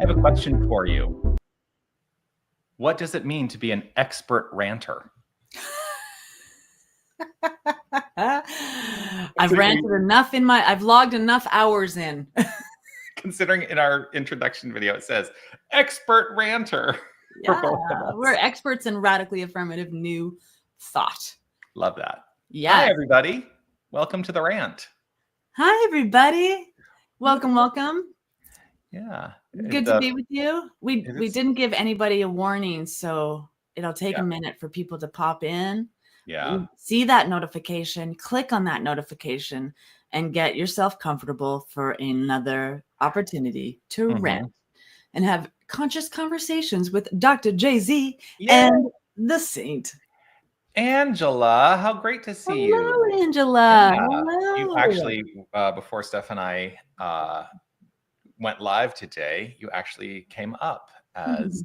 have a question for you. What does it mean to be an expert ranter? I've ranted enough I've logged enough hours in. Considering in our introduction video, it says expert ranter. Yeah, we're experts in radically affirmative new thought. Love that. Yeah. Hi, everybody. Welcome to the rant. Hi, everybody. Welcome. Yeah. Good to be with you. We didn't give anybody a warning, so it'll take a minute for people to pop in. Yeah. See that notification, click on that notification, and get yourself comfortable for another opportunity to rant and have conscious conversations with Dr. Jay-Z and the Saint. Angela, how great to see you. Hello, Angela. Yeah. Hello. You actually, before Steph and I went live today, you actually came up as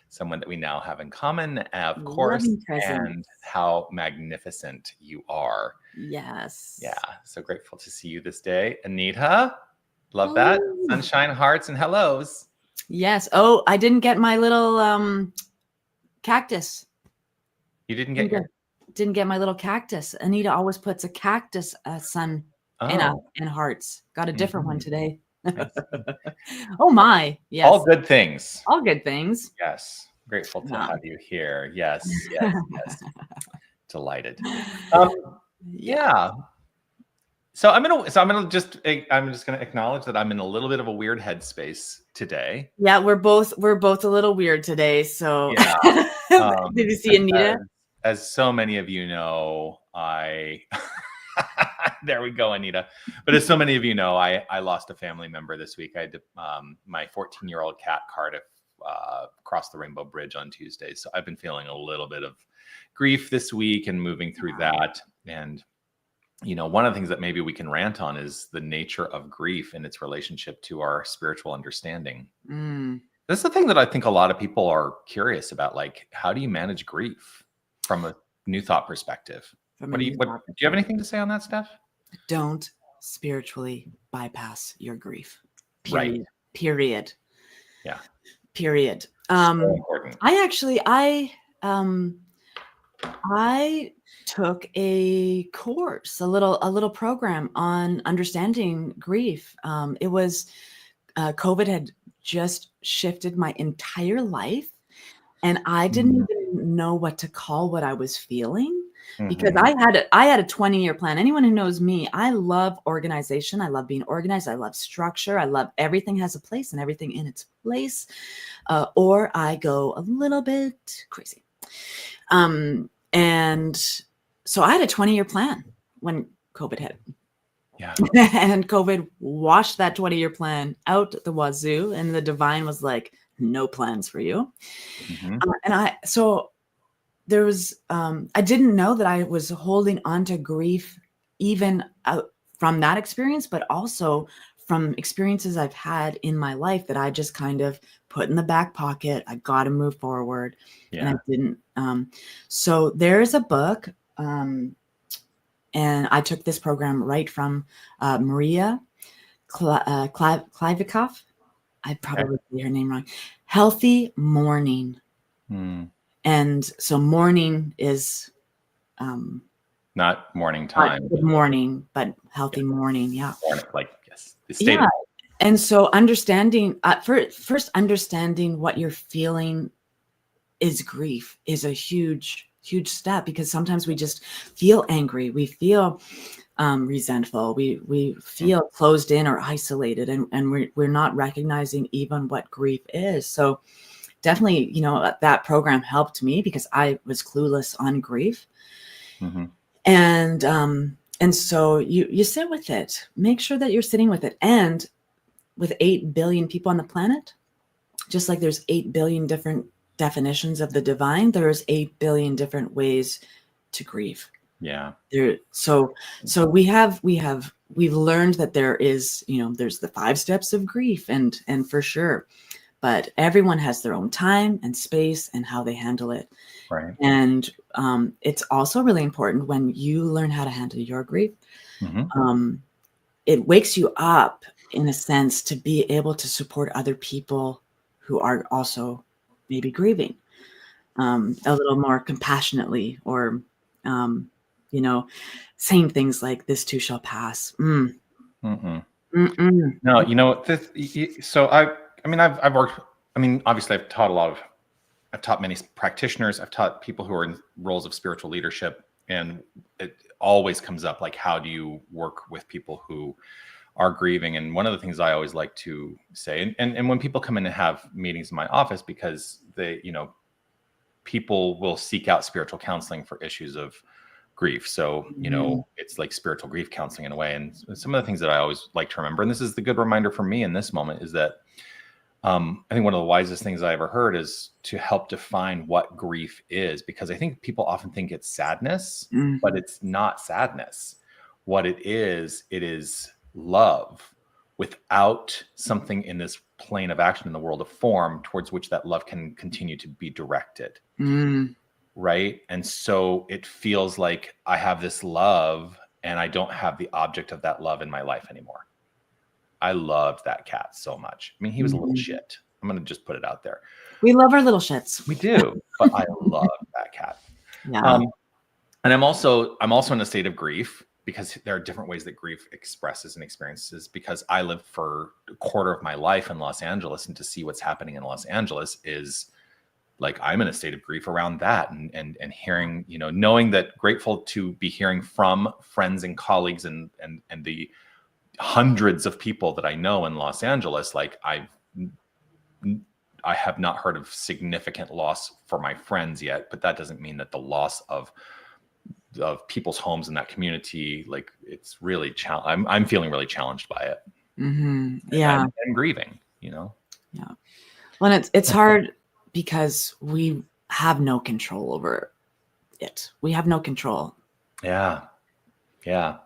someone that we now have in common, of course, and how magnificent you are. Yes. Yeah. So grateful to see you this day. Anita, love that. Sunshine, hearts, and hellos. Yes. Oh, I didn't get my little cactus. You didn't get Didn't get my little cactus. Anita always puts a cactus sun in hearts. Got a different one today. Oh my. Yes. All good things. All good things. Yes. Grateful to have you here. Yes. Delighted. Yeah. So I'm just gonna acknowledge that I'm in a little bit of a weird headspace today. Yeah, we're both a little weird today. So did you see Anita? As so many of you know, there we go, Anita. But as so many of you know, I lost a family member this week. I had my 14-year-old cat Cardiff crossed the Rainbow Bridge on Tuesday. So I've been feeling a little bit of grief this week and moving through that. And, you know, one of the things that maybe we can rant on is the nature of grief and its relationship to our spiritual understanding. That's the thing that I think a lot of people are curious about. Like, how do you manage grief from a new thought perspective? Do you have anything to say on that, Steph? Don't spiritually bypass your grief. Right. Period. Yeah. Period. So important. I took a course, a little program on understanding grief. It was COVID had just shifted my entire life, and I didn't even know what to call what I was feeling. Because I had a 20-year plan. Anyone who knows me, I love organization. I love being organized. I love structure. I love everything has a place and everything in its place. Or I go a little bit crazy. And so I had a 20-year plan when COVID hit. Yeah. And COVID washed that 20-year plan out the wazoo. And the divine was like, no plans for you. There was, I didn't know that I was holding on to grief even from that experience, but also from experiences I've had in my life that I just kind of put in the back pocket. I got to move forward. And I didn't. So there's a book, and I took this program right from Maria Klivikoff. I probably say her name wrong. Healthy Mourning. And so mourning is not morning time. Good morning, but healthy mourning. Yeah. Like, yes. The state of and so understanding, first understanding what you're feeling is grief is a huge, huge step, because sometimes we just feel angry. We feel resentful. We feel closed in or isolated, and we're not recognizing even what grief is. So definitely, you know, that program helped me because I was clueless on grief. And so you sit with it, make sure that you're sitting with it. And with 8 billion people on the planet, just like there's 8 billion different definitions of the divine, there's 8 billion different ways to grieve. Yeah. So we've learned that there is, you know, there's the 5 steps of grief, and for sure, but everyone has their own time and space and how they handle it. Right. And it's also really important when you learn how to handle your grief. it wakes you up in a sense to be able to support other people who are also maybe grieving a little more compassionately, or saying things like, this too shall pass. No, so I've worked, obviously I've taught many practitioners. I've taught people who are in roles of spiritual leadership, and it always comes up, like, how do you work with people who are grieving? And one of the things I always like to say, and when people come in and have meetings in my office, because people will seek out spiritual counseling for issues of grief. So, it's like spiritual grief counseling in a way. And some of the things that I always like to remember, and this is the good reminder for me in this moment, is that I think one of the wisest things I ever heard is to help define what grief is, because I think people often think it's sadness, but it's not sadness. What it is love without something in this plane of action in the world of form towards which that love can continue to be directed. Right. And so it feels like I have this love and I don't have the object of that love in my life anymore. I loved that cat so much. He was a little shit. I'm going to just put it out there. We love our little shits. We do, but I love that cat. Yeah. And I'm also in a state of grief, because there are different ways that grief expresses and experiences, because I lived for a quarter of my life in Los Angeles, and to see what's happening in Los Angeles is like, I'm in a state of grief around that, and hearing, knowing that, grateful to be hearing from friends and colleagues and the hundreds of people that I know in Los Angeles. Like, I have not heard of significant loss for my friends yet, but that doesn't mean that the loss of people's homes in that community, like, it's really I'm feeling really challenged by it. Yeah. And grieving, Yeah. Well, it's hard because we have no control over it. We have no control. Yeah. Well,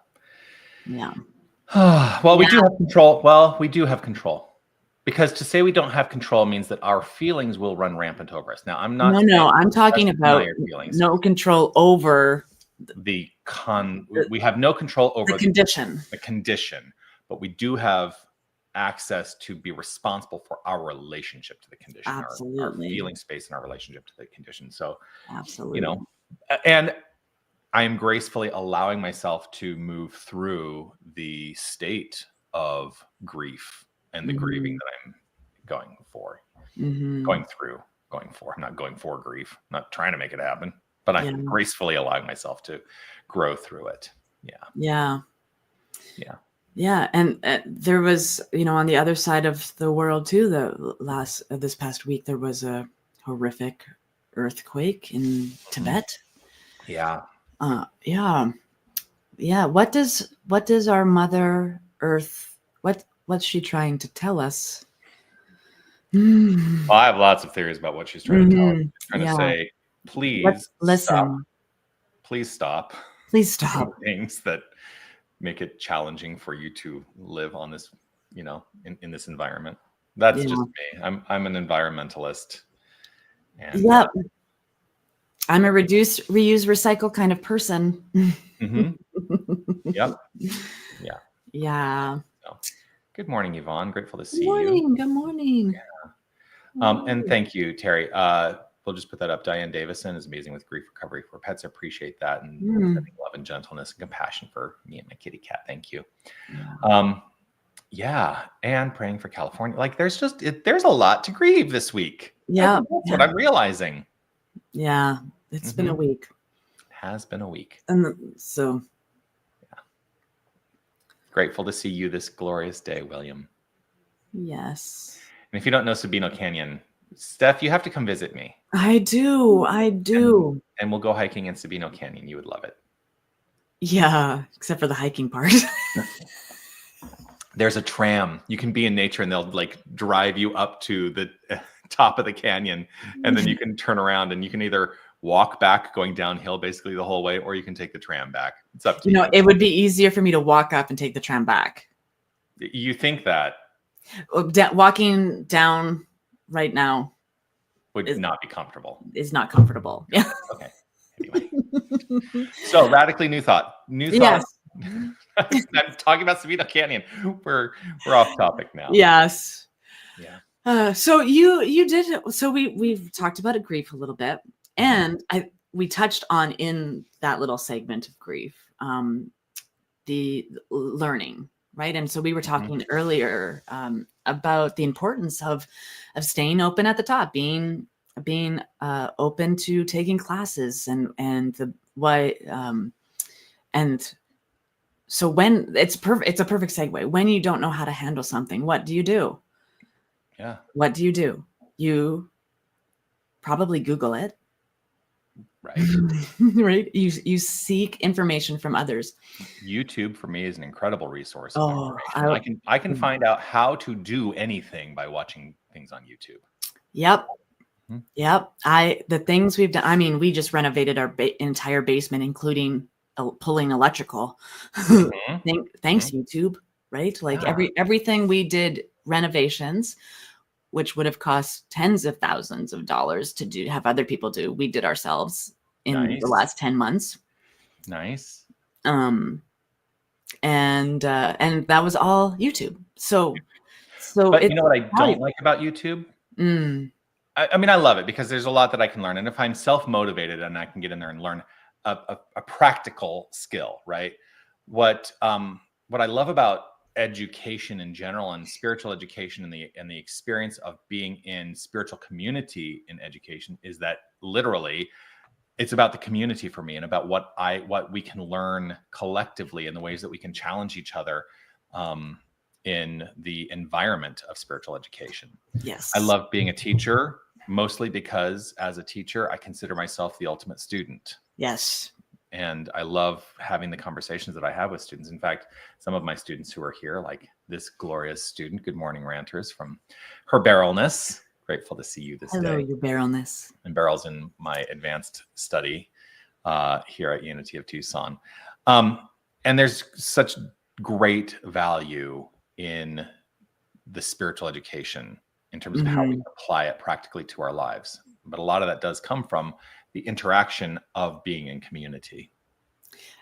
we do have control. Well, we do have control, because to say we don't have control means that our feelings will run rampant over us. Now, I'm not. No, I'm talking about no control over we have no control over the condition. The condition, but we do have access to be responsible for our relationship to the condition. Absolutely. Our feeling space and our relationship to the condition. So, absolutely. And I am gracefully allowing myself to move through the state of grief and the grieving that I'm going for. I'm not going for grief. I'm not trying to make it happen, but I'm gracefully allowing myself to grow through it. Yeah. And there was, on the other side of the world too, this past week, there was a horrific earthquake in Tibet. Yeah. What does our Mother Earth, what's she trying to tell us? Well, I have lots of theories about what she's trying to tell us. She's trying to say, please listen. Please stop. Please stop. Things that make it challenging for you to live on this, in this environment. That's just me. I'm an environmentalist. And, I'm a reduce, reuse, recycle kind of person. Yep. Yeah. So, good morning, Yvonne. Grateful to see you. Good morning. Yeah. And thank you, Terry. We'll just put that up. Diane Davison is amazing with grief recovery for pets. I appreciate that. And sending love and gentleness and compassion for me and my kitty cat. Thank you. And praying for California. Like, there's a lot to grieve this week. That's what I'm realizing. Yeah. It's been a week. Has been a week. And so. Grateful to see you this glorious day, William. Yes. And if you don't know Sabino Canyon, Steph, you have to come visit me. I do. And we'll go hiking in Sabino Canyon. You would love it. Yeah, except for the hiking part. There's a tram. You can be in nature and they'll like drive you up to the top of the canyon. And then you can turn around and you can either walk back going downhill basically the whole way, or you can take the tram back. It's up to you. It would be easier for me to walk up and take the tram back. You think that? Walking down right now would not be comfortable. Is not comfortable. Yeah. Okay. Anyway. So radically new thought. New thought. Yes. I'm talking about Sabino Canyon. We're off topic now. Yes. Yeah. So you did. So we've talked about grief a little bit, and we touched on in that little segment of grief, the learning, right? And so we were talking earlier about the importance of staying open at the top, being open to taking classes, and the why. And so when it's a perfect segue. When you don't know how to handle something, what do you do? Yeah. What do? You probably Google it. Right. Right. You seek information from others. YouTube for me is an incredible resource of Oh, information. I can find out how to do anything by watching things on YouTube. Yep. Yep. The things we've done. I mean, we just renovated our entire basement, including pulling electrical. Thanks, YouTube. Right. Like everything we did renovations, which would have cost tens of thousands of dollars to have other people do. We did ourselves in the last 10 months. Nice. And that was all YouTube. So but you know what I don't like about YouTube? I mean, I love it because there's a lot that I can learn. And if I'm self-motivated and I can get in there and learn a practical skill, right? What I love about education in general and spiritual education and the experience of being in spiritual community in education is that literally it's about the community for me and about what we can learn collectively and the ways that we can challenge each other in the environment of spiritual education. Yes. I love being a teacher, mostly because as a teacher, I consider myself the ultimate student. Yes. And I love having the conversations that I have with students. In fact, some of my students who are here, like this glorious student, good morning, Ranters, from her Barrelness. Grateful to see you this day. Hello, your Barrelness. And Barrel's in my advanced study here at Unity of Tucson. And there's such great value in the spiritual education in terms of how we apply it practically to our lives. But a lot of that does come from the interaction of being in community.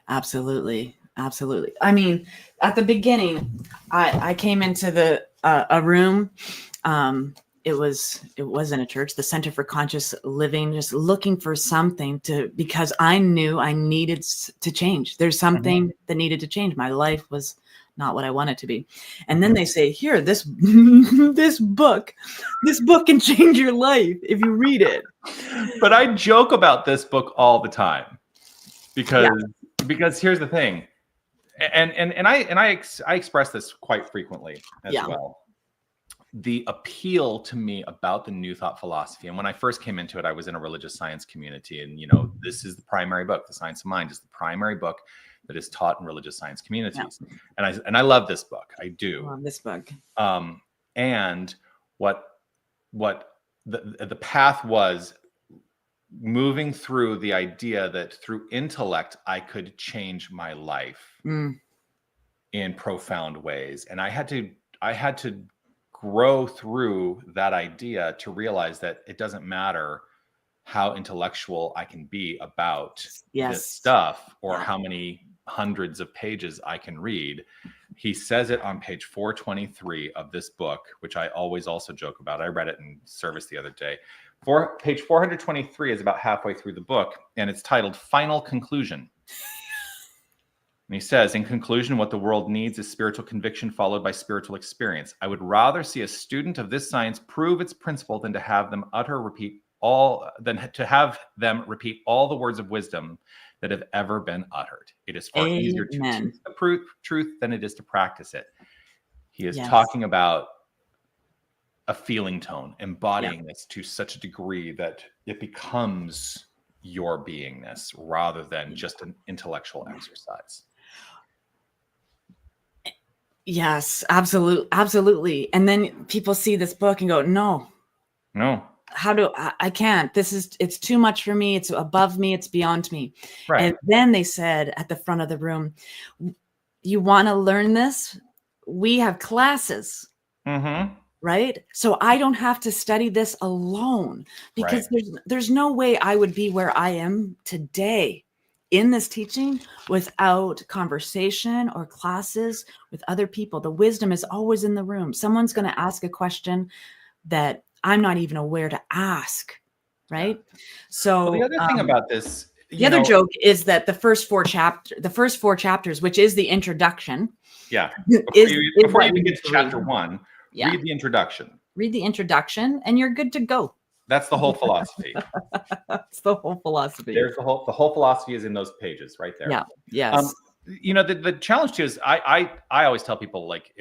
Absolutely. Absolutely. I mean, at the beginning, I came into a room. It wasn't a church, the Center for Conscious Living, just looking for something because I knew I needed to change. There's something that needed to change. My life was not what I want it to be. And then they say, here, this book can change your life if you read it. But I joke about this book all the time because here's the thing. And I express this quite frequently as well. The appeal to me about the New Thought philosophy. And when I first came into it, I was in a religious science community. And, this is the primary book. The Science of Mind is the primary book that is taught in religious science communities. Yeah. And I love this book. I do. I love this book. And what the path was moving through the idea that through intellect, I could change my life in profound ways. And I had to grow through that idea to realize that it doesn't matter how intellectual I can be about this stuff or how many hundreds of pages I can read. He says it on page 423 of this book, which I always also joke about. I read it in service the other day. Page 423 is about halfway through the book, and it's titled Final Conclusion. And he says, in conclusion, what the world needs is spiritual conviction followed by spiritual experience. I would rather see a student of this science prove its principle than to have them repeat all the words of wisdom that have ever been uttered. It is far easier to teach the truth than it is to practice it. He is talking about a feeling tone, embodying this to such a degree that it becomes your beingness rather than just an intellectual exercise. Yes, absolutely. And then people see this book and go, no. I can't, it's too much for me. It's above me. It's beyond me. Right. And then they said at the front of the room, you want to learn this? We have classes, right? So I don't have to study this alone because there's no way I would be where I am today in this teaching without conversation or classes with other people. The wisdom is always in the room. Someone's going to ask a question that I'm not even aware to ask, right? Yeah. So Well, the other thing about this, the other joke is that the first four chapters, which is the introduction. Yeah. Before Before you even get to chapter 1, read the introduction. Read the introduction and you're good to go. That's the whole philosophy. That's the whole philosophy. There's the whole philosophy is in those pages right there. Yeah. Yes. You know, the challenge too is I always tell people, like,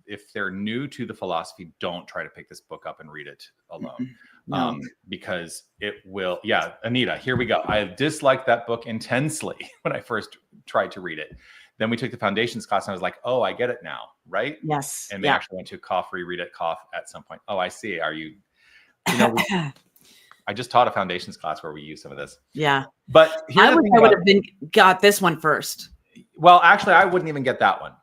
if they're new to the philosophy, don't try to pick this book up and read it alone. No. Because it will. Yeah, Anita, here we go. I disliked that book intensely when I first tried to read it. Then we took the foundations class and I was like, oh, I get it now, right? Yes. And they actually went to reread it, at some point. Oh, I see. You know, I just taught a foundations class where we use some of this. Yeah. But I would have got this one first. Well, actually, I wouldn't even get that one.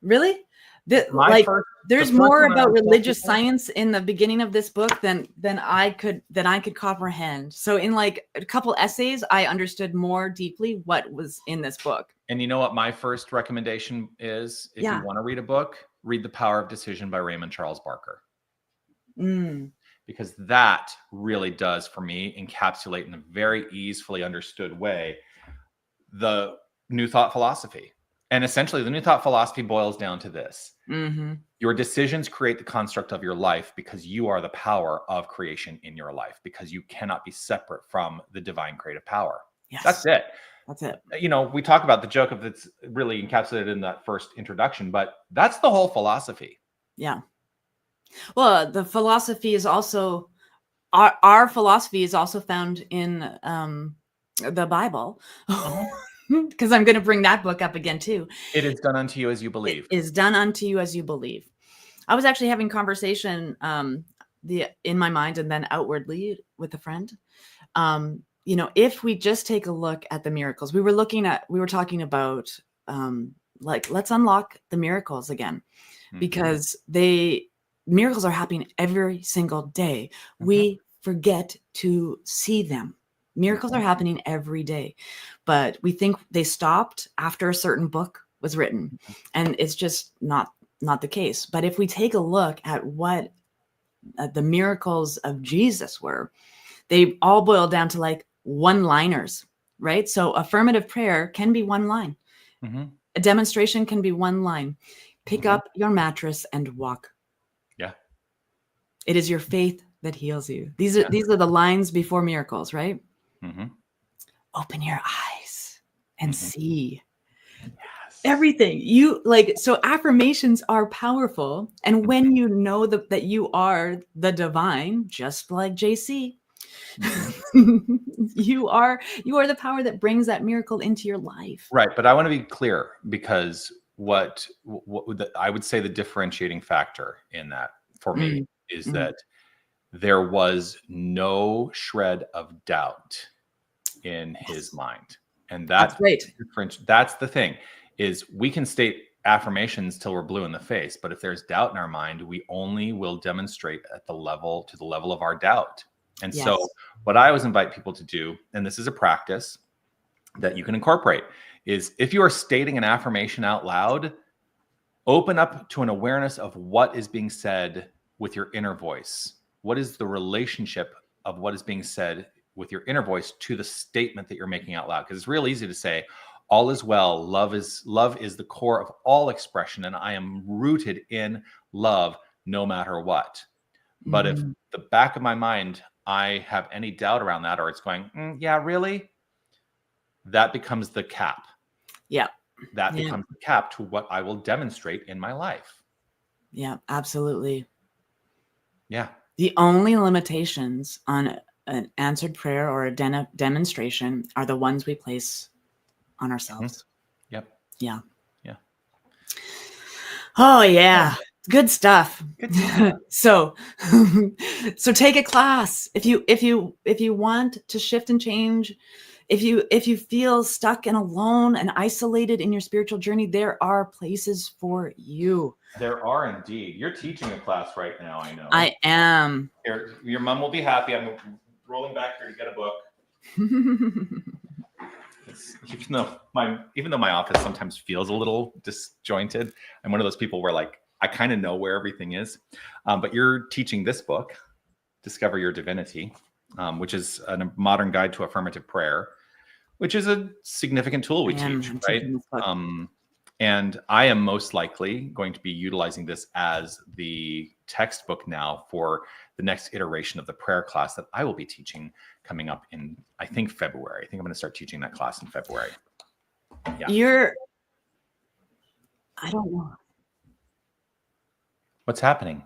Really? There's more about religious science in the beginning of this book than I could comprehend. So in like a couple essays, I understood more deeply what was in this book. And you know what my first recommendation is? If you want to read a book, read The Power of Decision by Raymond Charles Barker. Because that really does, for me, encapsulate in a very easily understood way the New Thought philosophy. And essentially, the New Thought philosophy boils down to this. Your decisions create the construct of your life because you are the power of creation in your life, because you cannot be separate from the divine creative power. Yes. That's it. That's it. You know, we talk about the joke of it's really encapsulated in that first introduction, but that's the whole philosophy. Yeah. Well, the philosophy is also, our philosophy is also found in the Bible. Because I'm going to bring that book up again too. It is done unto you as you believe. It is done unto you as you believe. I was actually having conversation in my mind and then outwardly with a friend. You know, if we just take a look at the miracles, we were talking about let's unlock the miracles again, because miracles are happening every single day. We forget to see them. Miracles are happening every day, but we think they stopped after a certain book was written, and it's just not the case. But if we take a look at what the miracles of Jesus were, they all boil down to like one-liners, right? So affirmative prayer can be one line. A demonstration can be one line. Pick up your mattress and walk. Yeah. It is your faith that heals you. These are the lines before miracles, right? Open your eyes and see everything you like. So affirmations are powerful. And when you know that you are the divine, just like JC, you are the power that brings that miracle into your life. Right. But I want to be clear, because what I would say the differentiating factor in that for me is that there was no shred of doubt in his mind. And that's great. That's the thing, is we can state affirmations till we're blue in the face, but if there's doubt in our mind, we only will demonstrate to the level of our doubt. And so what I always invite people to do, and this is a practice that you can incorporate, is if you are stating an affirmation out loud, open up to an awareness of what is being said with your inner voice. What is the relationship of what is being said with your inner voice to the statement that you're making out loud? Because it's real easy to say, all is well, love is the core of all expression, and I am rooted in love no matter what. But if the back of my mind, I have any doubt around that, or it's going, yeah, really? That becomes the cap. Yeah. That becomes the cap to what I will demonstrate in my life. Yeah, absolutely. Yeah. The only limitations on an answered prayer or a demonstration are the ones we place on ourselves. Yep. Yeah. Yeah. Oh yeah. Good stuff. Good stuff. So take a class. If you want to shift and change, if you feel stuck and alone and isolated in your spiritual journey, there are places for you. There are indeed. You're teaching a class right now, I know. I am. Your mom will be happy. I'm rolling back here to get a book. Even though my office sometimes feels a little disjointed, I'm one of those people where like I kind of know where everything is. But you're teaching this book, Discover Your Divinity, which is a modern guide to affirmative prayer, which is a significant tool we teach, right? And I am most likely going to be utilizing this as the textbook now for the next iteration of the prayer class that I will be teaching coming up in, I think, February. I think I'm going to start teaching that class in February. Yeah. I don't know. What's happening?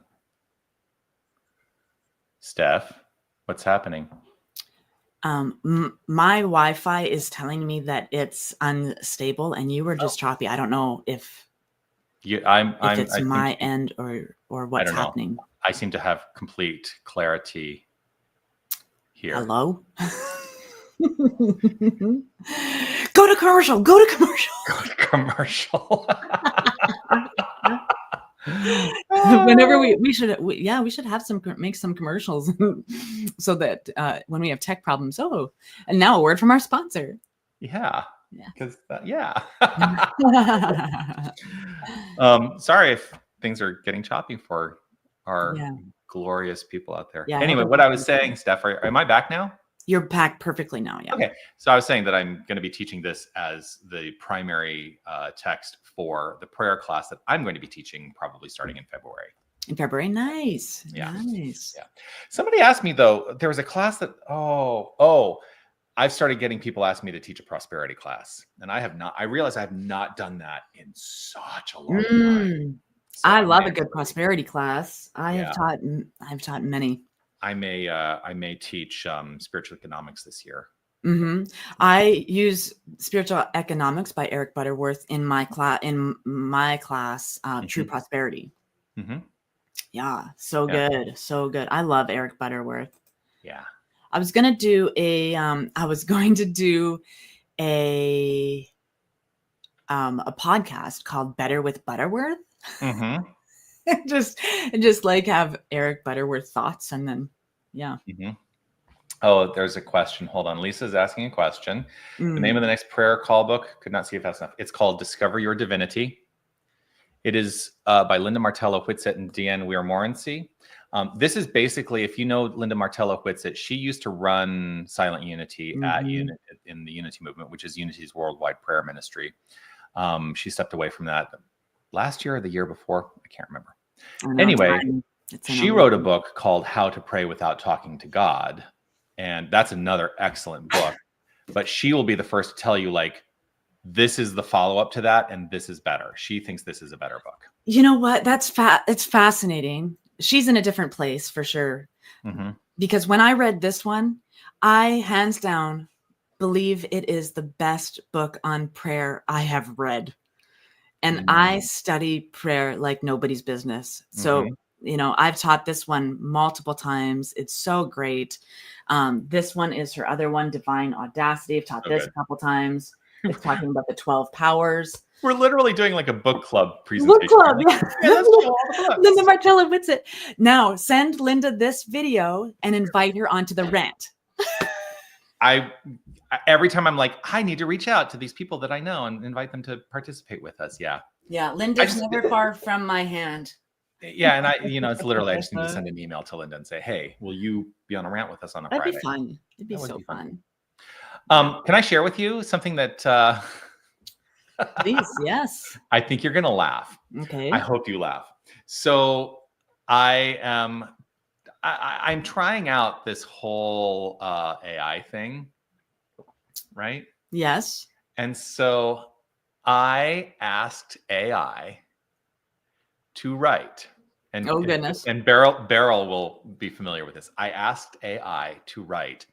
Steph, what's happening? My Wi-Fi is telling me that it's unstable, and you were just choppy. I don't know if it's my end or what's happening. I seem to have complete clarity here. Hello? Go to commercial. Go to commercial. Go to commercial. Whenever we should have make some commercials so that when we have tech problems. And now a word from our sponsor. Because sorry if things are getting choppy for our glorious people out there. Anyway, what I was saying, Steph, am I back now? You're back perfectly now. Yeah. Okay. So I was saying that I'm going to be teaching this as the primary text for the prayer class that I'm going to be teaching probably starting in February. In February. Nice. Yeah. Nice. Yeah. Somebody asked me though, there was a class that, I've started getting people ask me to teach a prosperity class, and I realize I have not done that in such a long time. So I love a good prosperity class. I've taught many. I may teach spiritual economics this year. I use Spiritual Economics by Eric Butterworth in my class, True Prosperity. Yeah, so good, so good. I love Eric Butterworth. Yeah, I was going to do a podcast called Better with Butterworth. just like have Eric Butterworth thoughts, and then Oh, there's a question. Hold on. Lisa's asking a question. The name of the next prayer call book, could not see if that's enough. It's called Discover Your Divinity. It is by Linda Martello Whitsett and Deanne Weir-Morency. This is basically, if you know Linda Martello Whitsett, she used to run Silent Unity in the Unity movement, which is Unity's worldwide prayer ministry. She stepped away from that last year or the year before. I can't remember. Anyway, she wrote a book called How to Pray Without Talking to God. And that's another excellent book. But she will be the first to tell you, like, this is the follow-up to that, and this is better. She thinks this is a better book. You know what? It's fascinating. She's in a different place for sure. Because when I read this one, I hands down believe it is the best book on prayer I have read. And I study prayer like nobody's business. So, I've taught this one multiple times. It's so great. This one is her other one, Divine Audacity. I've taught this a couple times. It's talking about the 12 powers. We're literally doing like a book club presentation. Book club, Linda Martello Whitsett. Now, send Linda this video and invite her onto the rant. Every time I'm like, I need to reach out to these people that I know and invite them to participate with us. Yeah. Yeah. Linda's never far from my hand. Yeah. And it's literally, I just need to send an email to Linda and say, hey, will you be on a rant with us on a Friday? That'd be fun. It'd be so fun. Can I share with you something that, please, yes. I think you're going to laugh. Okay. I hope you laugh. So I'm trying out this whole AI thing, right? Yes. And so I asked AI to write. And, oh, goodness. And Beryl will be familiar with this. I asked AI to write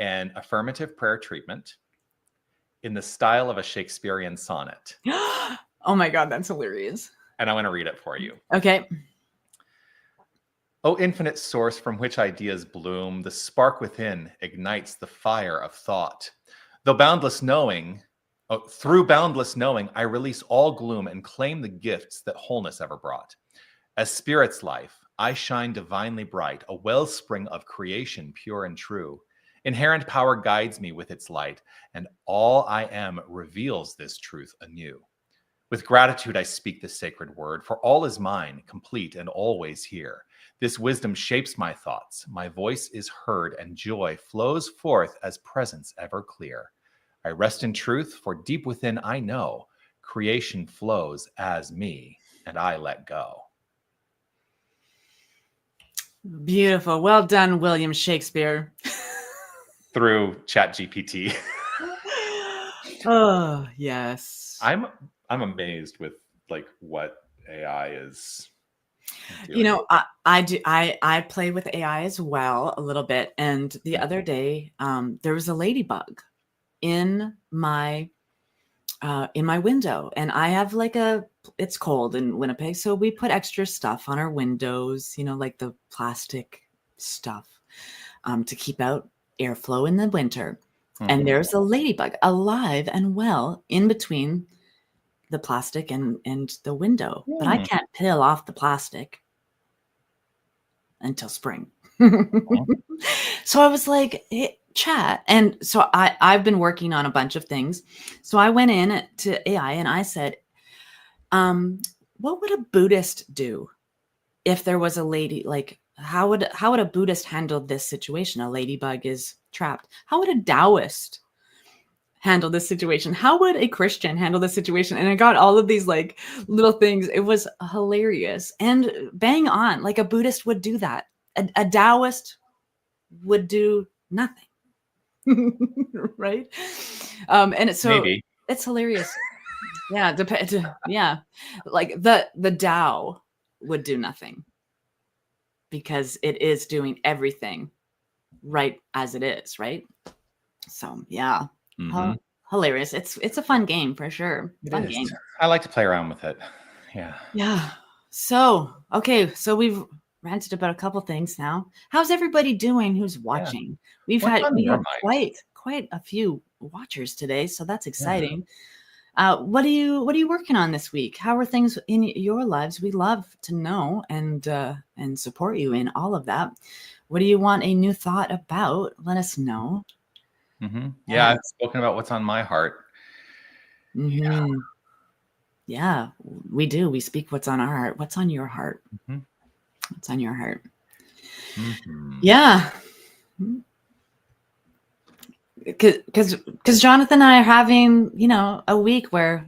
an affirmative prayer treatment in the style of a Shakespearean sonnet. Oh my God, that's hilarious. And I want to read it for you. Okay. O infinite source from which ideas bloom, the spark within ignites the fire of thought. Through boundless knowing, I release all gloom and claim the gifts that wholeness ever brought. As spirit's life, I shine divinely bright, a wellspring of creation pure and true. Inherent power guides me with its light, and all I am reveals this truth anew. With gratitude, I speak this sacred word, for all is mine, complete and always here. This wisdom shapes my thoughts. My voice is heard, and joy flows forth as presence ever clear. I rest in truth, for deep within I know creation flows as me, and I let go. Beautiful. Well done, William Shakespeare. Through ChatGPT. Oh, yes. I'm amazed with like what AI is doing. You know, I play with AI as well a little bit. And the other day, there was a ladybug in my window, and I have like it's cold in Winnipeg, so we put extra stuff on our windows, you know, like the plastic stuff, to keep out airflow in the winter. And there's a ladybug alive and well in between the plastic and the window, but I can't peel off the plastic until spring. So I was like, hey, chat. And so I've been working on a bunch of things. So I went in to AI and I said, what would a Buddhist do if there was a lady? Like, how would a Buddhist handle this situation? A ladybug is trapped. How would a Taoist handle this situation? How would a Christian handle this situation? And I got all of these like little things. It was hilarious and bang on. Like a Buddhist would do that. A Taoist would do nothing. Right? And so maybe. It's hilarious. Yeah. Yeah. Like the Tao would do nothing because it is doing everything right as it is. Right. So yeah. Hilarious. It's a fun game for sure. Fun game. I like to play around with it. Yeah. Yeah. So, okay. So we've ranted about a couple things now. How's everybody doing who's watching? Yeah. We had quite a few watchers today, so that's exciting. Yeah. What are you working on this week? How are things in your lives? We love to know and support you in all of that. What do you want a new thought about? Let us know. Yeah, I've spoken about what's on my heart. Yeah, we do. We speak what's on our heart. What's on your heart? What's on your heart? Yeah. Because Jonathan and I are having, a week where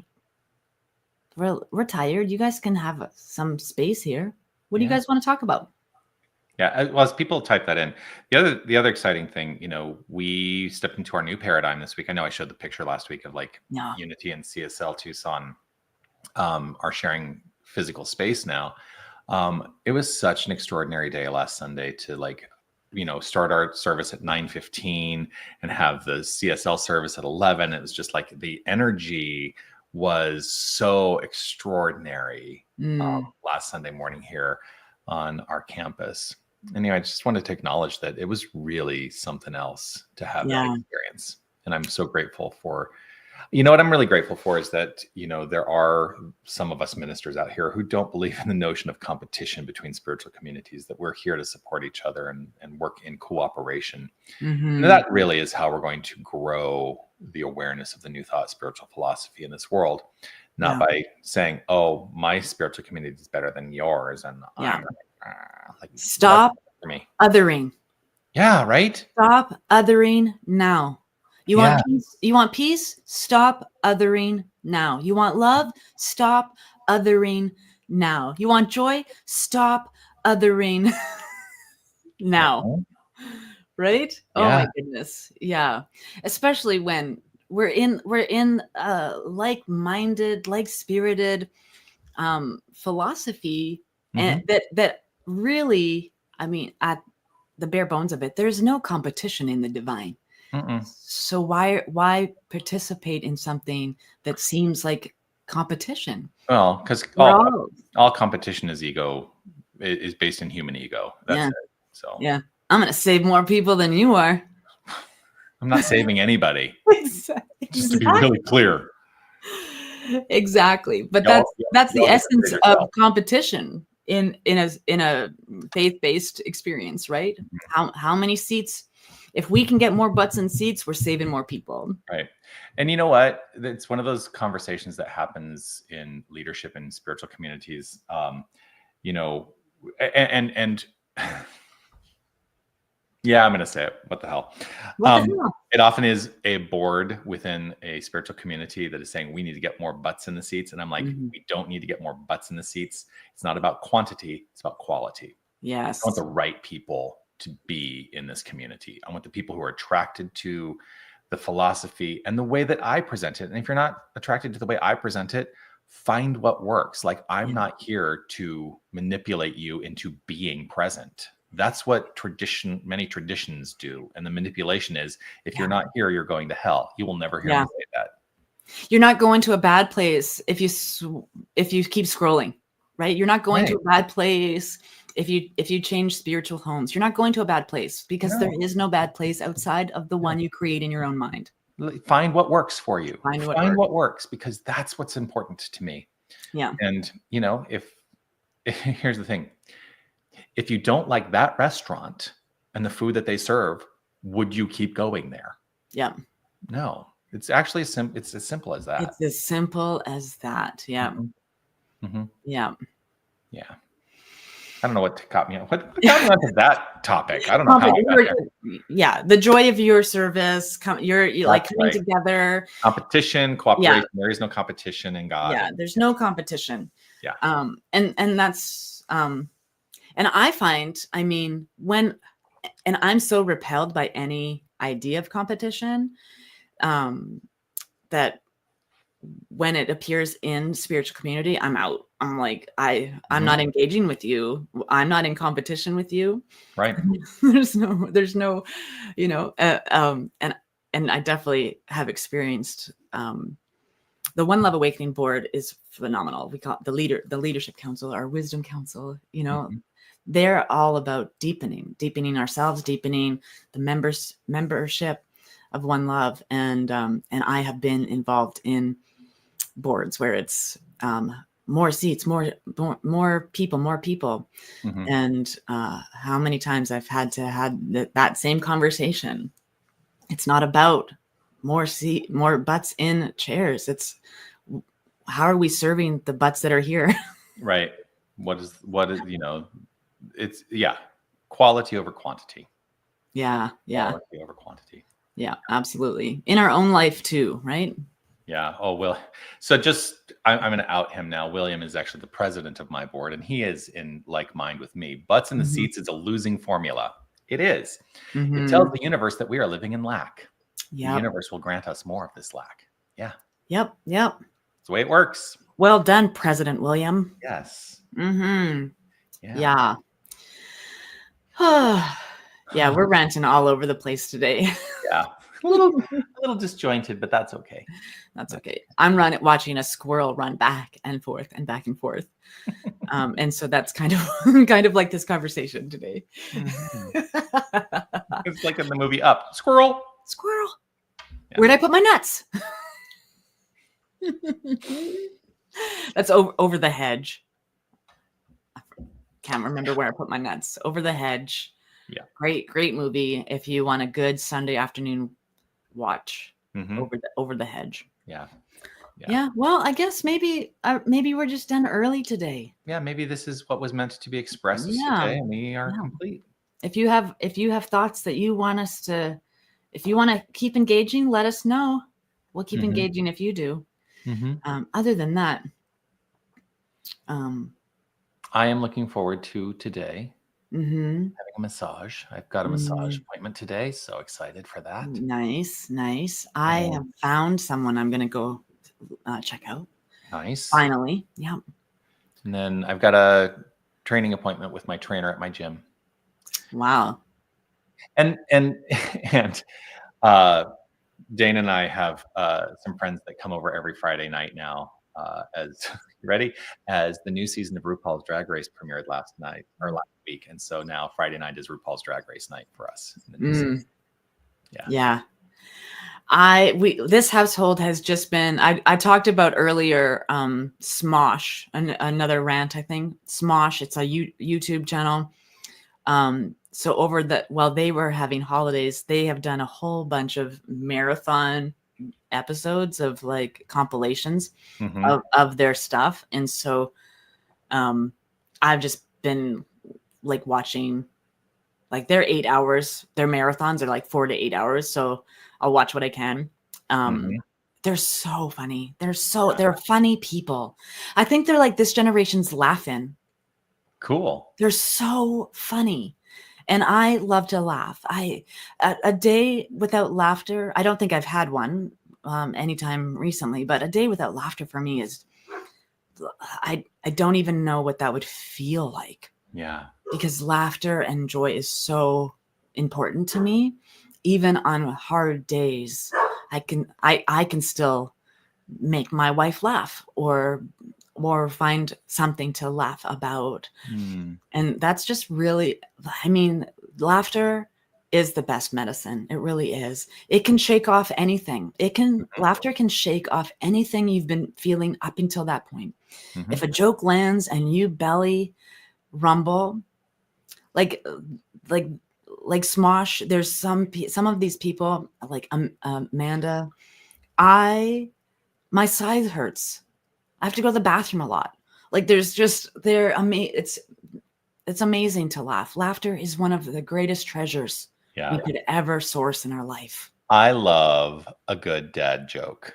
we're tired. You guys can have some space here. What do you guys want to talk about? Yeah, well, as people type that in, the other exciting thing, we stepped into our new paradigm this week. I know I showed the picture last week of Unity and CSL Tucson are sharing physical space now. It was such an extraordinary day last Sunday to start our service at 9:15 and have the CSL service at 11. It was just like the energy was so extraordinary last Sunday morning here on our campus. Anyway, I just wanted to acknowledge that it was really something else to have that experience. And I'm so grateful for, what I'm really grateful for is that, there are some of us ministers out here who don't believe in the notion of competition between spiritual communities, that we're here to support each other and work in cooperation. And that really is how we're going to grow the awareness of the New Thought spiritual philosophy in this world. Not by saying, oh, my spiritual community is better than yours. And I'm stop othering. Yeah, right? Stop othering now. You want peace? You want peace? Stop othering now. You want love? Stop othering now. You want joy? Stop othering now. Right? Oh my goodness. Yeah. Especially when we're in like-minded, like-spirited philosophy, and that really, at the bare bones of it, there's no competition in the divine. So why participate in something that seems like competition? Well, because all competition is ego, is based in human ego. That's it. So I'm gonna save more people than you are. I'm not saving anybody. Exactly. Just to be really clear. Exactly. But that's the essence of competition in a faith-based experience, right? How many seats if we can get more butts in seats, we're saving more people. Right. And you know what? It's one of those conversations that happens in leadership and spiritual communities. You know, and yeah, I'm going to say it. What the hell? What the hell? It often is a board within a spiritual community that is saying we need to get more butts in the seats. And I'm like, we don't need to get more butts in the seats. It's not about quantity. It's about quality. Yes. I want the right people to be in this community. I want the people who are attracted to the philosophy and the way that I present it. And if you're not attracted to the way I present it, find what works. Like, I'm not here to manipulate you into being present. That's what many traditions do. And the manipulation is, if you're not here, you're going to hell. You will never hear me say that. You're not going to a bad place if you keep scrolling, right? You're not going to a bad place if you change spiritual homes. You're not going to a bad place, because there is no bad place outside of the one you create in your own mind. Find what works for you. Find what works, because that's what's important to me. Yeah. And you know, if here's the thing. If you don't like that restaurant and the food that they serve, would you keep going there? Yeah. No. It's actually it's as simple as that. It's as simple as that. Yeah. Yeah. Yeah. I don't know what got me on. What got me onto that topic? I don't know how. Yeah, the joy of your service. You're like coming together. Competition, cooperation. Yeah. There is no competition in God. Yeah, there's no competition. Yeah. And that's and I find, I mean, and I'm so repelled by any idea of competition, that when it appears in spiritual community, I'm out. I'm like, I'm not engaging with you. I'm not in competition with you. Right. there's no, you know, and I definitely have experienced, the One Love Awakening board is phenomenal. We call it the leadership council, our wisdom council, you know, they're all about deepening ourselves, deepening the membership of One Love. And I have been involved in boards where it's more seats, more people. And how many times I've had to have that same conversation. It's not about more butts in chairs. It's how are we serving the butts that are here? Right. What is, you know, it's quality over quantity. Yeah. Quality over quantity. Yeah, absolutely. In our own life too, right? Yeah. Oh, well, so I'm going to out him now. William is actually the president of my board, and he is in like mind with me. Butts in the seats is a losing formula. It is. It tells the universe that we are living in lack. The universe will grant us more of this lack. Yeah. Yep. That's the way it works. Well done, President William. Yes. Yeah. Yeah, we're ranting all over the place today. Yeah. A little disjointed, but that's okay. That's okay. I'm watching a squirrel run back and forth and back and forth. And so that's kind of like this conversation today. It's like in the movie Up. Squirrel. Yeah. Where'd I put my nuts? That's over the hedge. I can't remember where I put my nuts. Over the Hedge. Yeah. Great movie. If you want a good Sunday afternoon watch, Over the Hedge. Yeah. Well, I guess maybe we're just done early today. Yeah. Maybe this is what was meant to be expressed today, and we are complete. If you have thoughts that you want us to, if you want to keep engaging, let us know. We'll keep engaging if you do. Other than that, I am looking forward to today having a massage. I've got a massage appointment today, so excited for that. Nice. I have found someone I'm going to go check out. Nice. Finally. Yeah. And then I've got a training appointment with my trainer at my gym. Wow. And Dane and I have some friends that come over every Friday night now. As you ready? As the new season of RuPaul's Drag Race premiered last week, and so now Friday night is RuPaul's Drag Race night for us. Yeah. This household has just been. I talked about earlier. Smosh, another rant. I think Smosh. It's a YouTube channel. So while they were having holidays, they have done a whole bunch of marathon episodes of like compilations of their stuff. And so I've just been like watching, like they're 8 hours, their marathons are like 4 to 8 hours. So I'll watch what I can. They're so funny. They're funny people. I think they're like this generation's Laughing. Cool. They're so funny. And I love to laugh. A day without laughter, I don't think I've had one anytime recently, but a day without laughter for me is, I don't even know what that would feel like. Yeah. Because laughter and joy is so important to me. Even on hard days, I can still make my wife laugh or find something to laugh about. And that's just really, I mean, laughter is the best medicine. It really is. It can shake off anything. Laughter can shake off anything you've been feeling up until that point. If a joke lands and you belly rumble, like Smosh, there's some of these people like Amanda, my side hurts. I have to go to the bathroom a lot. Like it's amazing to laugh. Laughter is one of the greatest treasures we could ever source in our life. I love a good dad joke.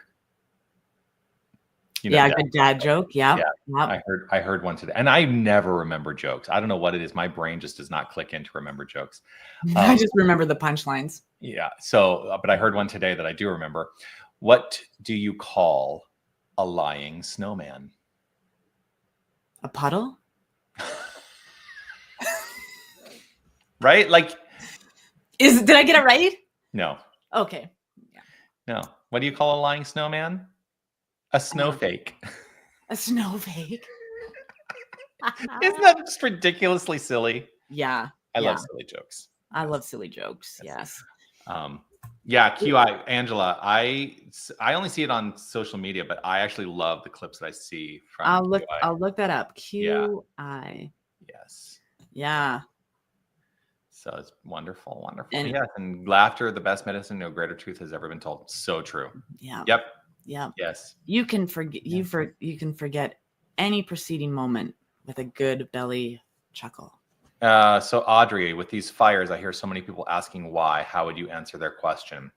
A good dad joke. Yeah. I heard one today, and I never remember jokes. I don't know what it is. My brain just does not click in to remember jokes. I just remember the punchlines. Yeah. So, but I heard one today that I do remember. What do you call a lying snowman? A puddle? Right? Like, did I get it right? No. Okay. Yeah. No. What do you call a lying snowman? A snowflake. A snowflake. Isn't that just ridiculously silly? Yeah. I love silly jokes. I love silly jokes. Yes. QI, Angela, I only see it on social media, but I actually love the clips that I see from QI. I'll look that up. QI. Yes. Yeah. So it's wonderful, wonderful. And laughter, the best medicine, no greater truth has ever been told. So true. Yeah. Yep. Yeah. Yes. You can forget you can forget any preceding moment with a good belly chuckle. So Audrey, with these fires, I hear so many people asking why. How would you answer their question?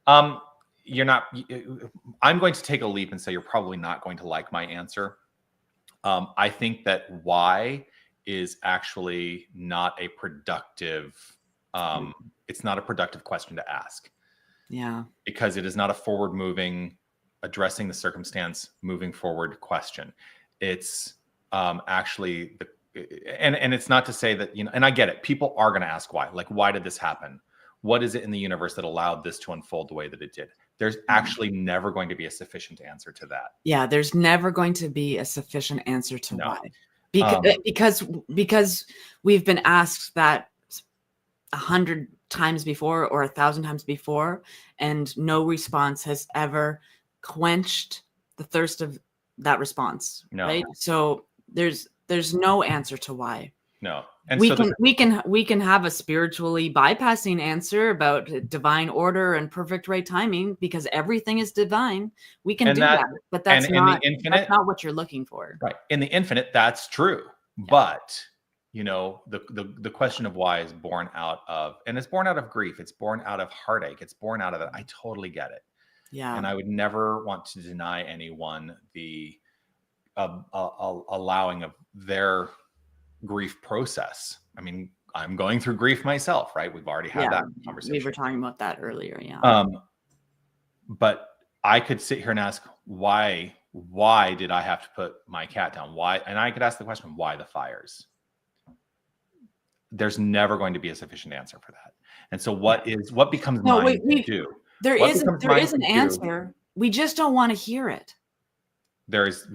I'm going to take a leap and say you're probably not going to like my answer. I think that why is actually not a productive, it's not a productive question to ask. Yeah. Because it is not a forward moving, addressing the circumstance, moving forward question. It's actually and it's not to say that, and I get it. People are going to ask why. Like, why did this happen? What is it in the universe that allowed this to unfold the way that it did? There's actually never going to be a sufficient answer to that. Yeah, there's never going to be a sufficient answer to why. Because we've been asked that 100 times before or 1,000 times before, and no response has ever quenched the thirst of that response. No. Right? So there's no answer to why. No. And we can have a spiritually bypassing answer about divine order and perfect right timing because everything is divine. We can do that, but that's not what you're looking for. Right. In the infinite, that's true. Yeah. But the question of why is born out of, and it's born out of grief. It's born out of heartache. It's born out of it. I totally get it. Yeah. And I would never want to deny anyone the allowing of their grief process. I mean, I'm going through grief myself, right? We've already had that conversation. We were talking about that earlier. Yeah. But I could sit here and ask, why did I have to put my cat down? Why? And I could ask the question, why the fires? There's never going to be a sufficient answer for that. And so what becomes mine to do? There is an answer. We just don't want to hear it. Yes.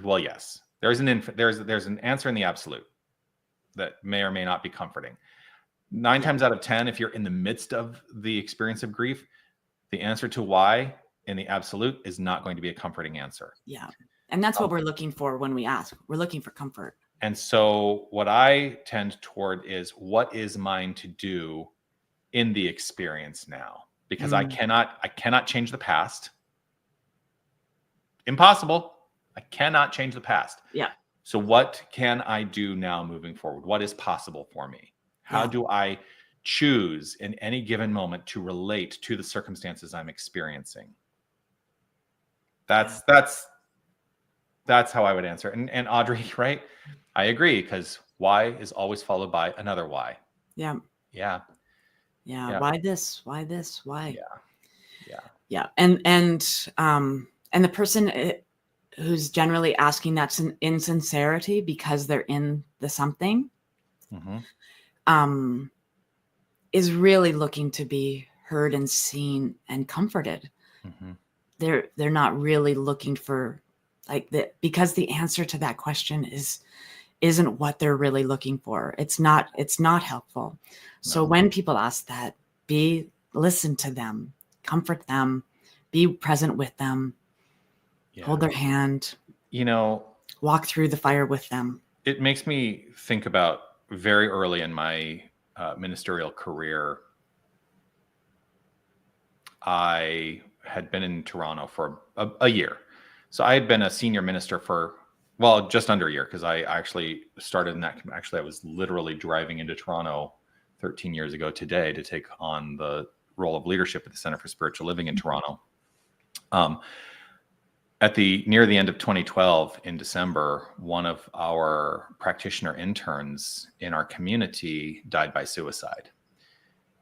There's an answer in the absolute that may or may not be comforting. 9 times out of 10, if you're in the midst of the experience of grief, the answer to why in the absolute is not going to be a comforting answer. Yeah. And that's what we're looking for when we ask. We're looking for comfort. And so what I tend toward is, what is mine to do in the experience now? Because I cannot change the past. Impossible. I cannot change the past. Yeah. So what can I do now moving forward? What is possible for me? How do I choose in any given moment to relate to the circumstances I'm experiencing? That's how I would answer. And Audrey, right? I agree, because why is always followed by another why. Yeah. Yeah. Why this? Why this? Why? Yeah. And the person who's generally asking that's an insincerity because they're in the something, is really looking to be heard and seen and comforted. They're not really looking for because the answer to that question isn't what they're really looking for. It's not helpful. No. So when people ask that, listen to them, comfort them, be present with them, hold their hand, walk through the fire with them. It makes me think about very early in my ministerial career. I had been in Toronto for a year. So I had been a senior minister for, just under a year, because I actually started in that. Actually, I was literally driving into Toronto 13 years ago today to take on the role of leadership at the Center for Spiritual Living in Toronto. Near the end of 2012, in December, one of our practitioner interns in our community died by suicide.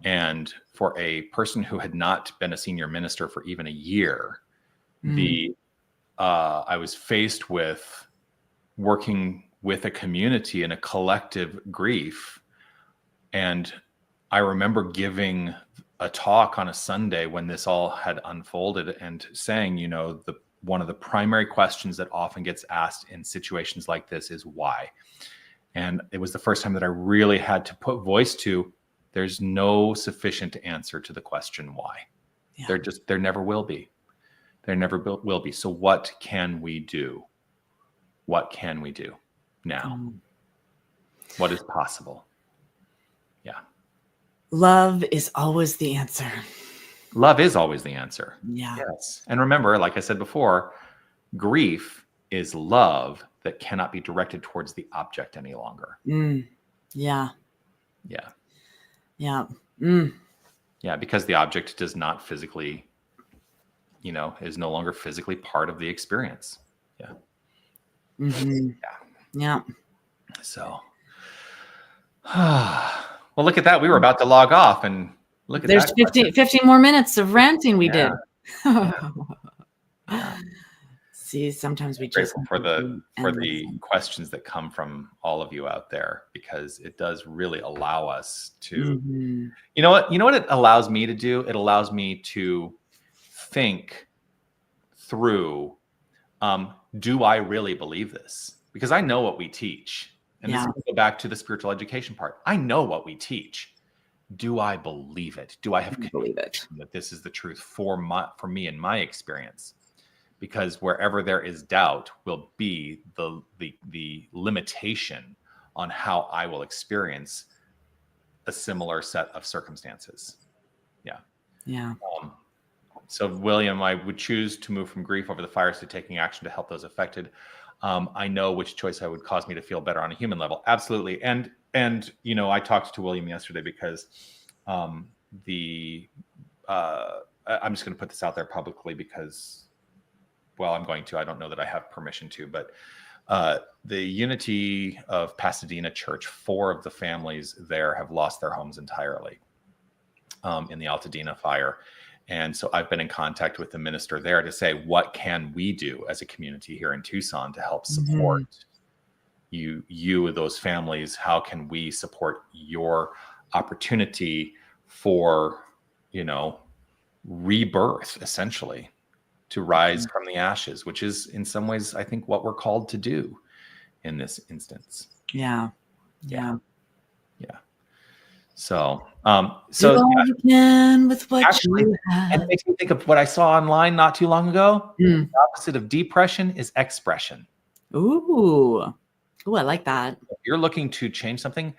And for a person who had not been a senior minister for even a year, I was faced with working with a community in a collective grief. And I remember giving a talk on a Sunday when this all had unfolded and saying, one of the primary questions that often gets asked in situations like this is why. And it was the first time that I really had to put voice to, there's no sufficient answer to the question why. Yeah. There never will be. There never will be. So what can we do? What can we do now? What is possible? Yeah. Love is always the answer. Love is always the answer. Yeah. Yes. And remember, like I said before, grief is love that cannot be directed towards the object any longer. Yeah. Yeah. Yeah. Yeah, because the object does not physically, is no longer physically part of the experience. Yeah. Yeah. So, well, look at that. We were about to log off, and look at that. There's 15 more minutes of ranting we did. Yeah. See, sometimes we I'm grateful for the questions that come from all of you out there, because it does really allow us to, you know what it allows me to do? It allows me to think through, do I really believe this? Because I know what we teach. And this will go back to the spiritual education part. I know what we teach. Do I believe it? Do I have conviction that this is the truth for me and my experience? Because wherever there is doubt will be the limitation on how I will experience a similar set of circumstances. Yeah. So William, I would choose to move from grief over the fires to taking action to help those affected. I know which choice would cause me to feel better on a human level. Absolutely. And I talked to William yesterday because I'm just going to put this out there publicly because, I'm going to. I don't know that I have permission to, but the Unity of Pasadena Church, 4 of the families there have lost their homes entirely in the Altadena fire. And so I've been in contact with the minister there to say, what can we do as a community here in Tucson to help support you, those families? How can we support your opportunity for, rebirth, essentially, to rise from the ashes, which is in some ways, I think, what we're called to do in this instance. Yeah. So, do all you can with what you have. And it makes me think of what I saw online not too long ago. The opposite of depression is expression. Ooh. Oh, I like that. If you're looking to change something,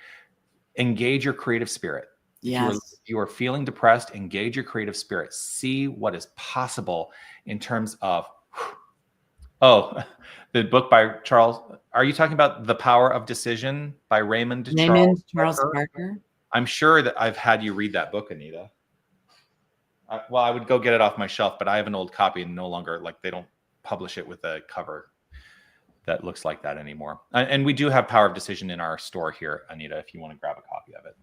engage your creative spirit. Yes. If you are feeling depressed, engage your creative spirit. See what is possible in terms of, oh, the book by Charles. Are you talking about The Power of Decision by Raymond Charles Barker? Barker. I'm sure that I've had you read that book, Anita. Well, I would go get it off my shelf, but I have an old copy and no longer, like, they don't publish it with a cover that looks like that anymore. And we do have Power of Decision in our store here, Anita, if you want to grab a copy of it.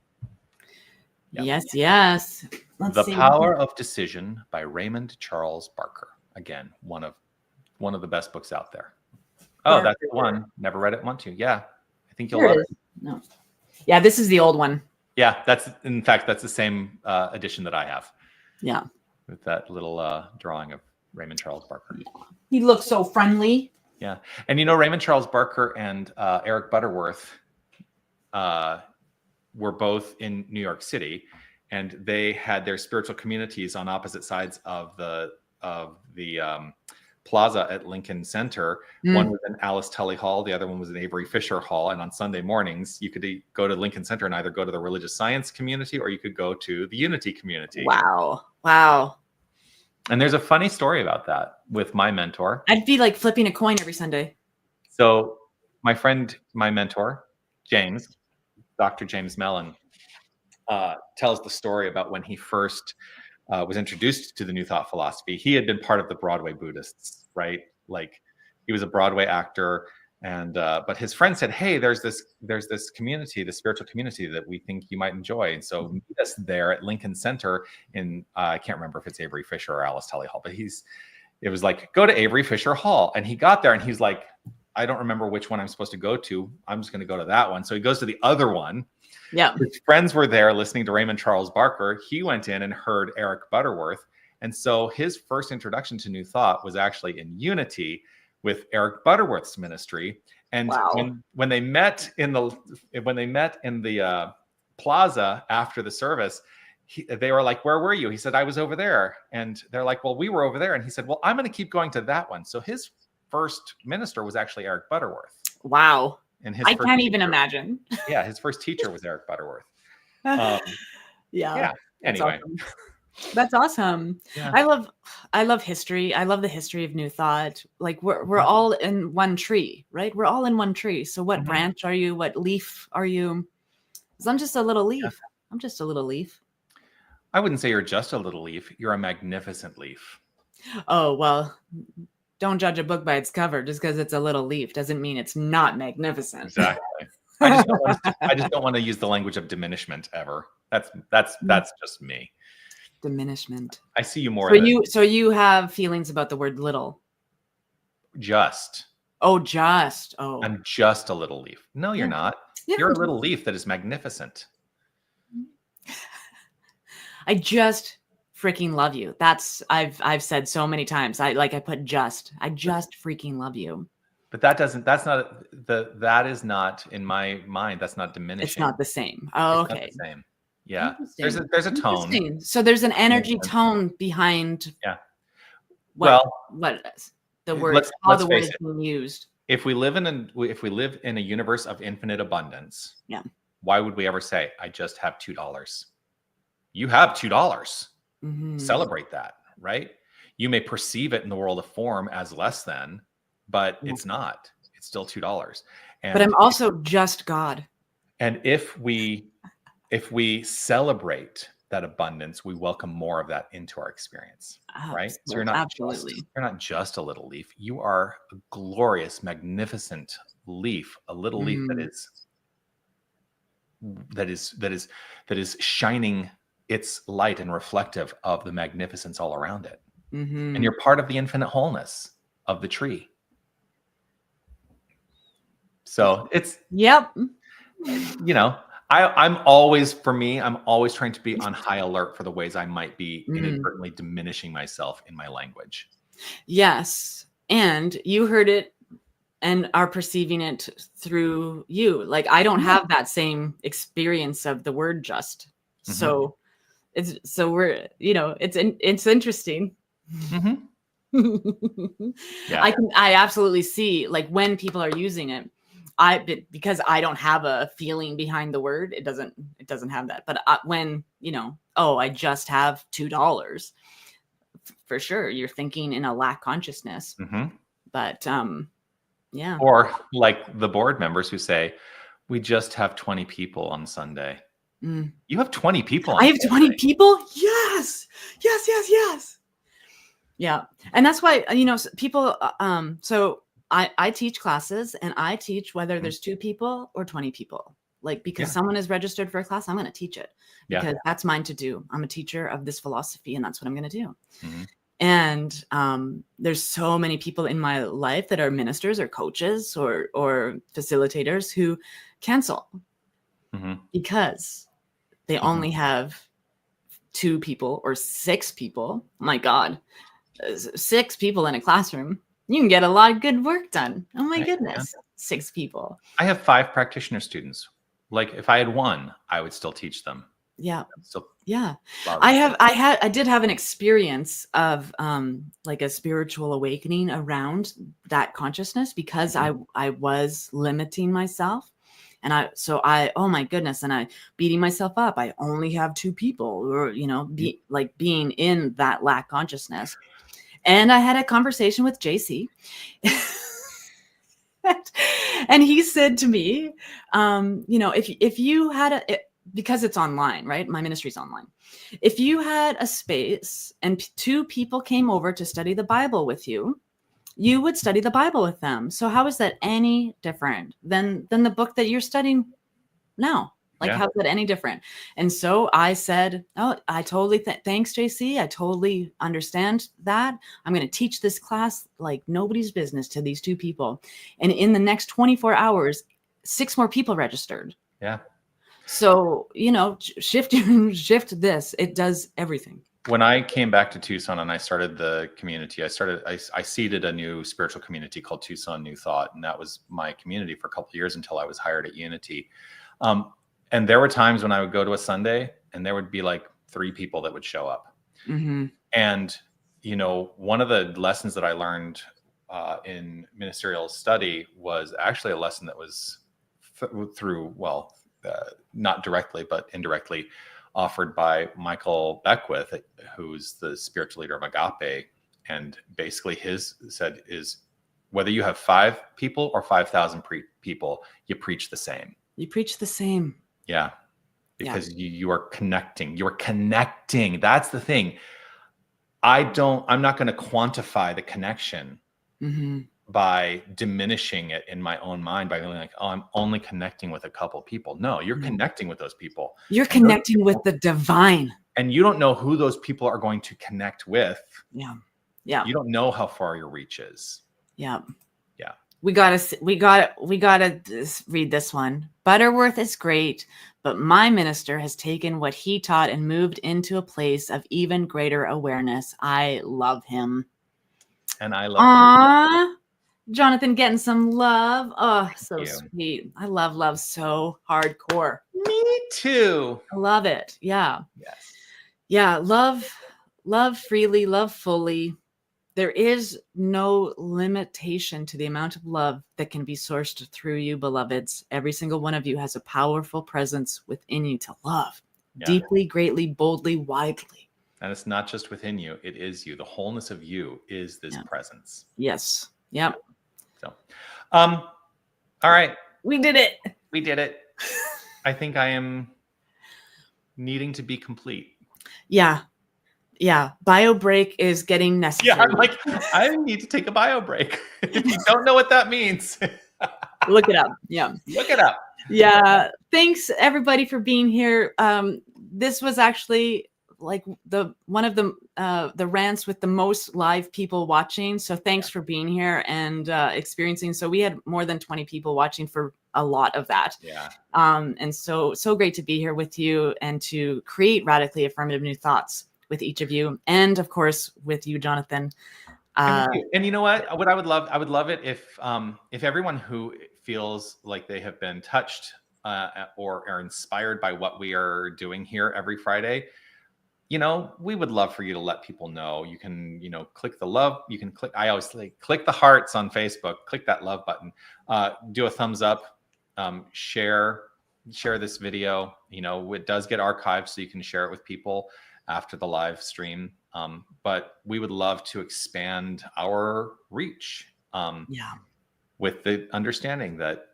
Yep. Yes. The Power of Decision by Raymond Charles Barker. Again, one of the best books out there. Oh, that's the one. Never read it. Want to? Yeah, I think you'll love it. No. Yeah, this is the old one. Yeah, that's the same edition that I have. Yeah, with that little drawing of Raymond Charles Barker. Yeah. He looks so friendly. Yeah, and Raymond Charles Barker and Eric Butterworth were both in New York City, and they had their spiritual communities on opposite sides of the plaza at Lincoln Center. One was in Alice Tully Hall, the other one was in Avery Fisher Hall. And on Sunday mornings, you could go to Lincoln Center and either go to the religious science community or you could go to the Unity community. Wow. And there's a funny story about that with my mentor. I'd be like flipping a coin every Sunday. So my friend, my mentor, James, Dr. James Mellon, tells the story about when he first was introduced to the New Thought philosophy. He had been part of the Broadway Buddhists, right? Like he was a Broadway actor, and but his friend said, "Hey, there's this community, this spiritual community that we think you might enjoy, and so meet us there at Lincoln Center in I can't remember if it's Avery Fisher or Alice Tully Hall, but it was like go to Avery Fisher Hall, and he got there and he's like, I don't remember which one I'm supposed to go to. I'm just going to go to that one. So he goes to the other one. Yeah. His friends were there listening to Raymond Charles Barker. He went in and heard Eric Butterworth. And so his first introduction to New Thought was actually in Unity with Eric Butterworth's ministry. And when they met in the plaza after the service, they were like, "Where were you?" He said, "I was over there." And they're like, "Well, we were over there." And he said, "Well, I'm going to keep going to that one." So his first minister was actually Eric Butterworth. Wow. And I can't even imagine. Yeah, his first teacher was Eric Butterworth. Yeah. Anyway. That's awesome. Yeah. I love history. I love the history of New Thought. Like we're all in one tree, right? We're all in one tree. So what branch are you? What leaf are you? 'Cause I'm just a little leaf. Yeah. I'm just a little leaf. I wouldn't say you're just a little leaf. You're a magnificent leaf. Oh, well, don't judge a book by its cover. Just because it's a little leaf doesn't mean it's not magnificent. Exactly. I just don't want to use the language of diminishment ever. That's just me. Diminishment. I see you more. So you have feelings about the word little. Just. Oh, just. Oh. I'm just a little leaf. No, you're not. Yeah. You're a little leaf that is magnificent. I just freaking love you. I've said so many times. I put just. I just freaking love you. But that is not in my mind. That's not diminishing. It's not the same. Oh, okay. It's not the same. Yeah. There's a tone. So there's an energy tone behind. Yeah. What the word? How the word is being used. If we live in a universe of infinite abundance, yeah. Why would we ever say, "I just have $2"? You have $2. Mm-hmm. Celebrate that, right? You may perceive it in the world of form as less than, but it's not. It's still $2. But I'm also just God. And if we celebrate that abundance, we welcome more of that into our experience, right? So you're not just a little leaf. You are a glorious, magnificent leaf, a little leaf that is shining its light and reflective of the magnificence all around it. Mm-hmm. And you're part of the infinite wholeness of the tree. So it's, I'm always trying to be on high alert for the ways I might be inadvertently diminishing myself in my language. Yes. And you heard it and are perceiving it through you. Like I don't have that same experience of the word just. Mm-hmm. So we're, it's interesting. Mm-hmm. Yeah. I absolutely see like when people are using it, because I don't have a feeling behind the word, it doesn't have that. But when, I just have $2, for sure, you're thinking in a lack consciousness. Mm-hmm. But yeah. Or like the board members who say, we just have 20 people on Sunday. You have 20 people on I have Sunday. 20 people? Yes. Yeah. And that's why, people, so I teach classes, and I teach whether there's 2 people or 20 people. Like, because someone is registered for a class, I'm going to teach it because that's mine to do. I'm a teacher of this philosophy, and that's what I'm going to do. Mm-hmm. And there's so many people in my life that are ministers or coaches or facilitators who cancel because they only have 2 people or 6 people. Oh my God, 6 people in a classroom. You can get a lot of good work done. Oh my goodness, 6 people. I have 5 practitioner students. Like, if I had 1, I would still teach them. Yeah. So I did have an experience of like a spiritual awakening around that consciousness, because I was limiting myself. And oh my goodness, and I beating myself up. I only have 2 people, or, being in that lack consciousness. And I had a conversation with JC. And he said to me, if you had because it's online, right? My ministry's online. If you had a space and 2 people came over to study the Bible with you, you would study the Bible with them. So how is that any different than the book that you're studying now? Like, how's that any different? And so I said, oh, I totally, thanks, JC. I totally understand that. I'm going to teach this class like nobody's business to these 2 people. And in the next 24 hours, 6 more people registered. Yeah. So, shift this. It does everything. When I came back to Tucson and I started the community, I seeded a new spiritual community called Tucson New Thought. And that was my community for a couple of years until I was hired at Unity. And there were times when I would go to a Sunday and there would be like 3 people that would show up. Mm-hmm. And, one of the lessons that I learned in ministerial study was actually a lesson that was through, not directly, but indirectly offered by Michael Beckwith, who's the spiritual leader of Agape. And basically his said is, whether you have 5 people or 5,000 people, you preach the same. You preach the same. Yeah. Because you are connecting. You're connecting. That's the thing. I'm not going to quantify the connection by diminishing it in my own mind by feeling like, oh, I'm only connecting with a couple people. No, you're connecting with those people. You're connecting with the divine. And you don't know who those people are going to connect with. Yeah. Yeah. You don't know how far your reach is. Yeah. Yeah. We gotta read this one. Butterworth is great, but my minister has taken what he taught and moved into a place of even greater awareness. I love him. And I love him. Jonathan getting some love. Oh, so sweet. I love love so hardcore. Me too. I love it. Yeah. Yes. Yeah. Love freely, love fully. There is no limitation to the amount of love that can be sourced through you, beloveds. Every single one of you has a powerful presence within you to love deeply, greatly, boldly, widely. And it's not just within you. It is you. The wholeness of you is this presence. Yes. Yep. So, all right. We did it. We did it. I think I am needing to be complete. Yeah. Yeah. Bio break is getting necessary. Yeah. I'm like, I need to take a bio break. If you don't know what that means, look it up. Yeah. Look it up. Yeah. Thanks everybody for being here. This was actually like one of the rants with the most live people watching. So thanks for being here and experiencing. So we had more than 20 people watching for a lot of that. Yeah. And so great to be here with you and to create radically affirmative new thoughts with each of you. And of course with you, Jonathan. And you know what? What I would love it if everyone who feels like they have been touched or are inspired by what we are doing here every Friday, you know, we would love for you to let people know. You can, you know, click the love. You can click, I always say, click the hearts on Facebook, click that love button, do a thumbs up, share this video. You know, it does get archived, so you can share it with people after the live stream. But we would love to expand our reach with the understanding that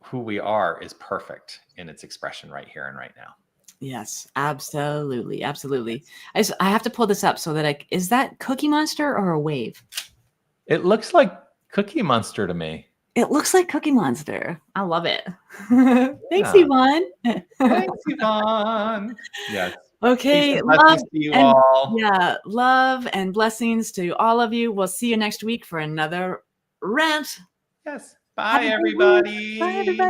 who we are is perfect in its expression right here and right now. Yes, absolutely. Absolutely. I have to pull this up so that is that Cookie Monster or a wave? It looks like Cookie Monster to me. It looks like Cookie Monster. I love it. Thanks, Yvonne. Thanks, Yvonne. Yes. Okay. Love to you all. Yeah. Love and blessings to all of you. We'll see you next week for another rant. Yes. Bye, everybody. Bye, everybody.